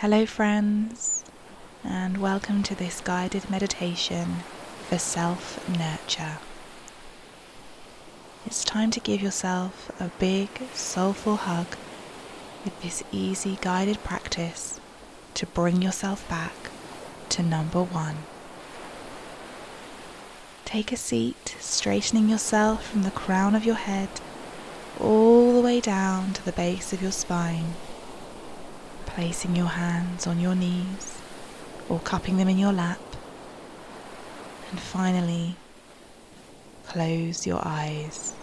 Hello friends, and welcome to this guided meditation for self-nurture. It's time to give yourself a big, soulful hug with this easy guided practice to bring yourself back to number one. Take a seat, straightening yourself from the crown of your head all the way down to the base of your spine, placing your hands on your knees or cupping them in your lap, and finally close your eyes.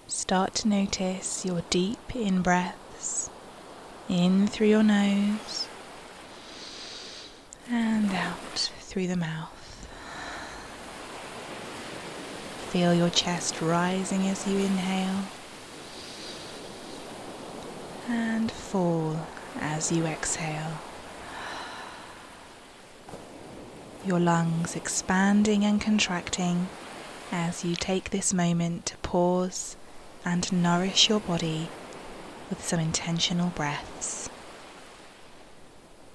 Start to notice your deep in-breaths, in through your nose and out through the mouth. Feel your chest rising as you inhale and fall as you exhale. Your lungs expanding and contracting as you take this moment to pause and nourish your body with some intentional breaths.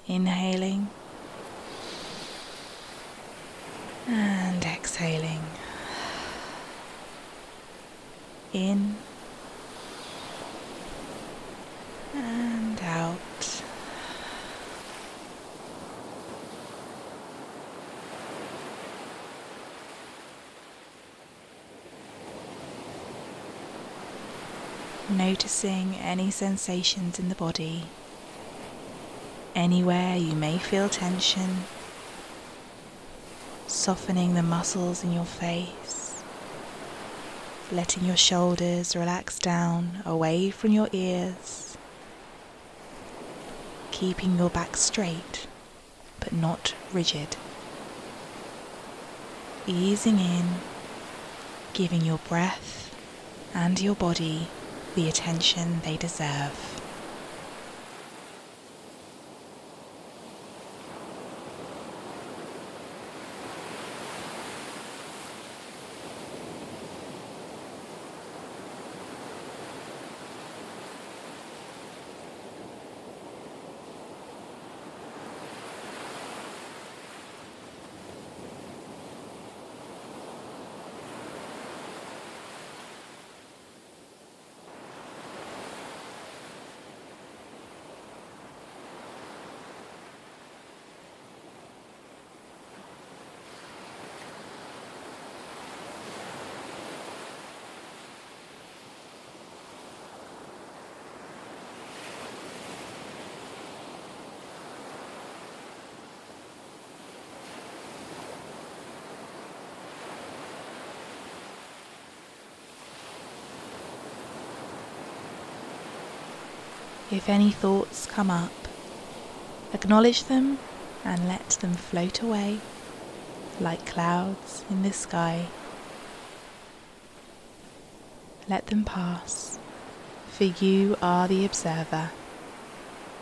Inhaling and exhaling. In and out. Noticing any sensations in the body, anywhere you may feel tension, softening the muscles in your face, letting your shoulders relax down away from your ears, keeping your back straight but not rigid. Easing in, giving your breath and your body the attention they deserve. If any thoughts come up, acknowledge them and let them float away like clouds in the sky. Let them pass, for you are the observer.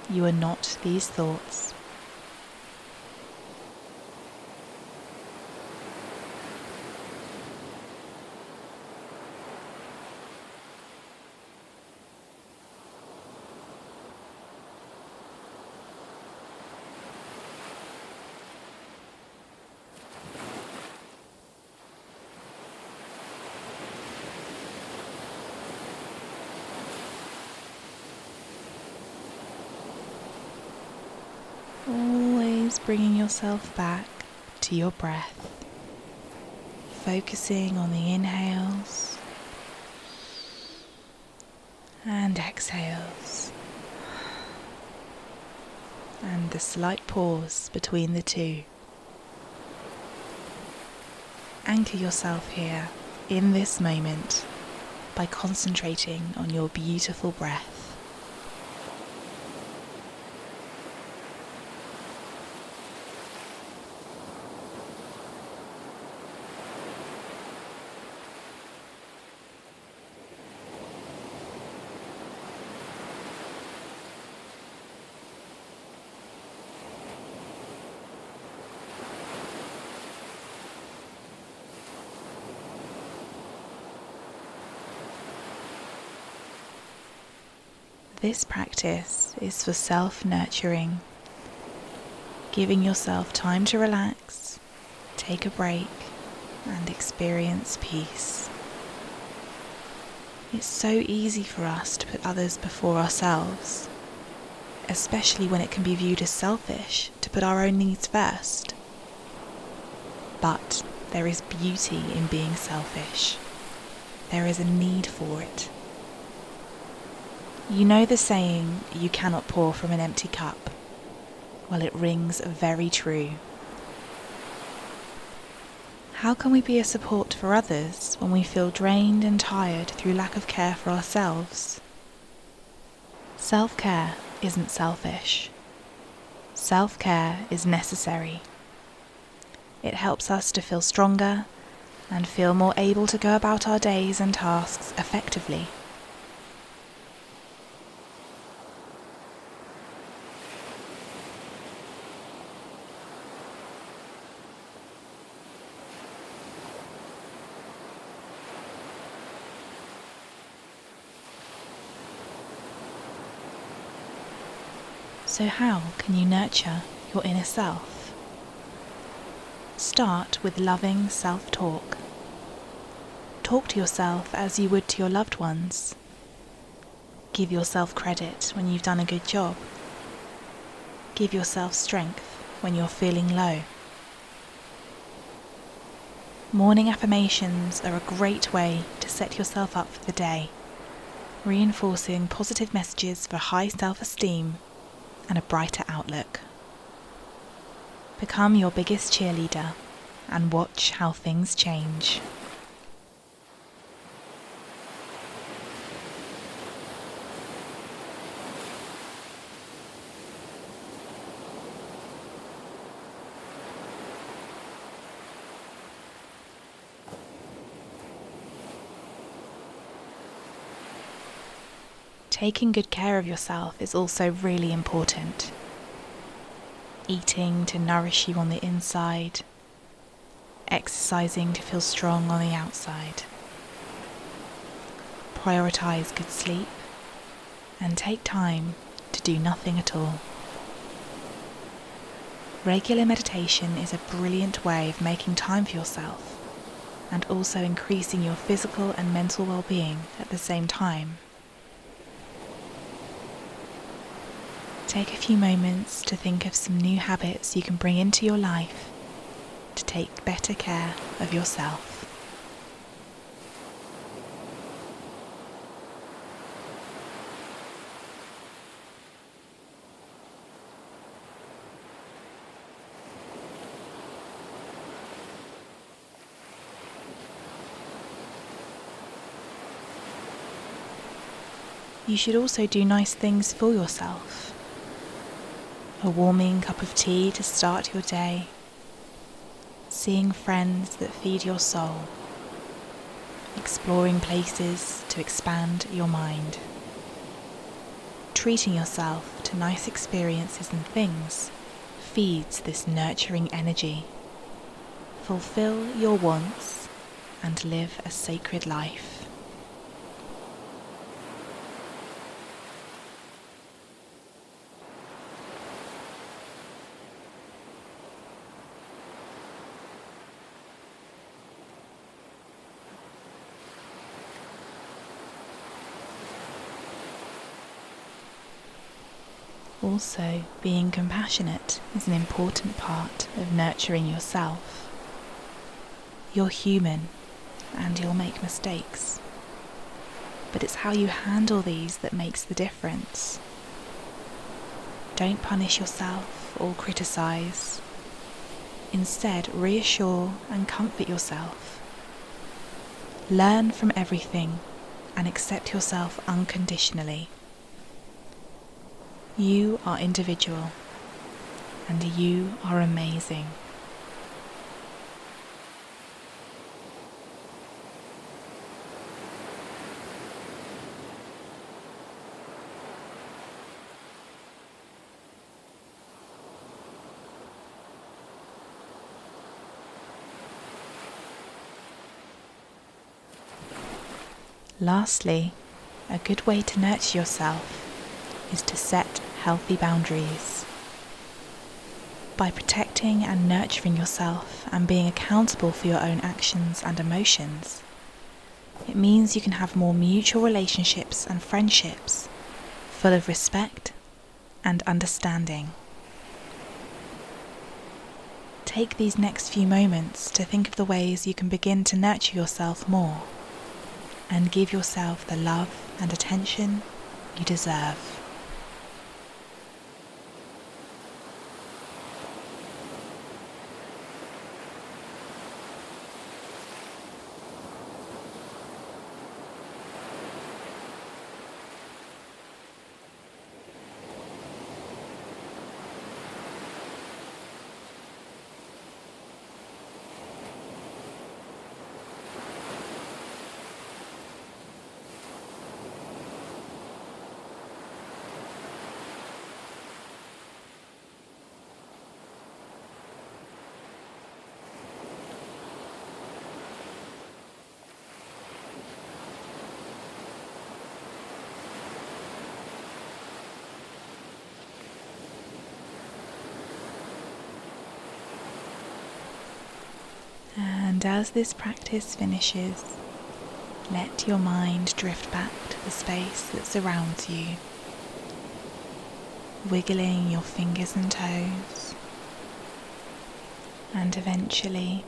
You are not these thoughts. Always bringing yourself back to your breath, focusing on the inhales and exhales, and the slight pause between the two. Anchor yourself here in this moment by concentrating on your beautiful breath. This practice is for self-nurturing, giving yourself time to relax, take a break, and experience peace. It's so easy for us to put others before ourselves, especially when it can be viewed as selfish to put our own needs first. But there is beauty in being selfish. There is a need for it. You know the saying, you cannot pour from an empty cup? Well, it rings very true. How can we be a support for others when we feel drained and tired through lack of care for ourselves? Self-care isn't selfish. Self-care is necessary. It helps us to feel stronger and feel more able to go about our days and tasks effectively. So how can you nurture your inner self? Start with loving self-talk. Talk to yourself as you would to your loved ones. Give yourself credit when you've done a good job. Give yourself strength when you're feeling low. Morning affirmations are a great way to set yourself up for the day, reinforcing positive messages for high self-esteem and a brighter outlook. Become your biggest cheerleader and watch how things change. Taking good care of yourself is also really important. Eating to nourish you on the inside, exercising to feel strong on the outside. Prioritise good sleep and take time to do nothing at all. Regular meditation is a brilliant way of making time for yourself and also increasing your physical and mental well-being at the same time. Take a few moments to think of some new habits you can bring into your life to take better care of yourself. You should also do nice things for yourself. A warming cup of tea to start your day, seeing friends that feed your soul, exploring places to expand your mind, treating yourself to nice experiences and things feeds this nurturing energy. Fulfill your wants and live a sacred life. Also, being compassionate is an important part of nurturing yourself. You're human and you'll make mistakes, but it's how you handle these that makes the difference. Don't punish yourself or criticize. Instead, reassure and comfort yourself. Learn from everything and accept yourself unconditionally. You are individual, and you are amazing. Lastly, a good way to nurture yourself is to set healthy boundaries. By protecting and nurturing yourself and being accountable for your own actions and emotions, it means you can have more mutual relationships and friendships full of respect and understanding. Take these next few moments to think of the ways you can begin to nurture yourself more and give yourself the love and attention you deserve. And as this practice finishes, let your mind drift back to the space that surrounds you, wiggling your fingers and toes, and eventually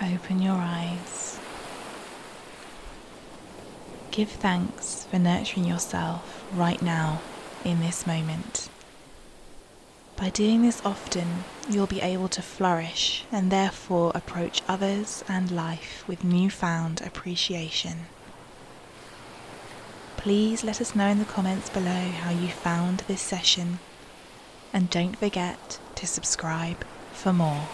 open your eyes. Give thanks for nurturing yourself right now in this moment. By doing this often, you'll be able to flourish and therefore approach others and life with newfound appreciation. Please let us know in the comments below how you found this session, and don't forget to subscribe for more.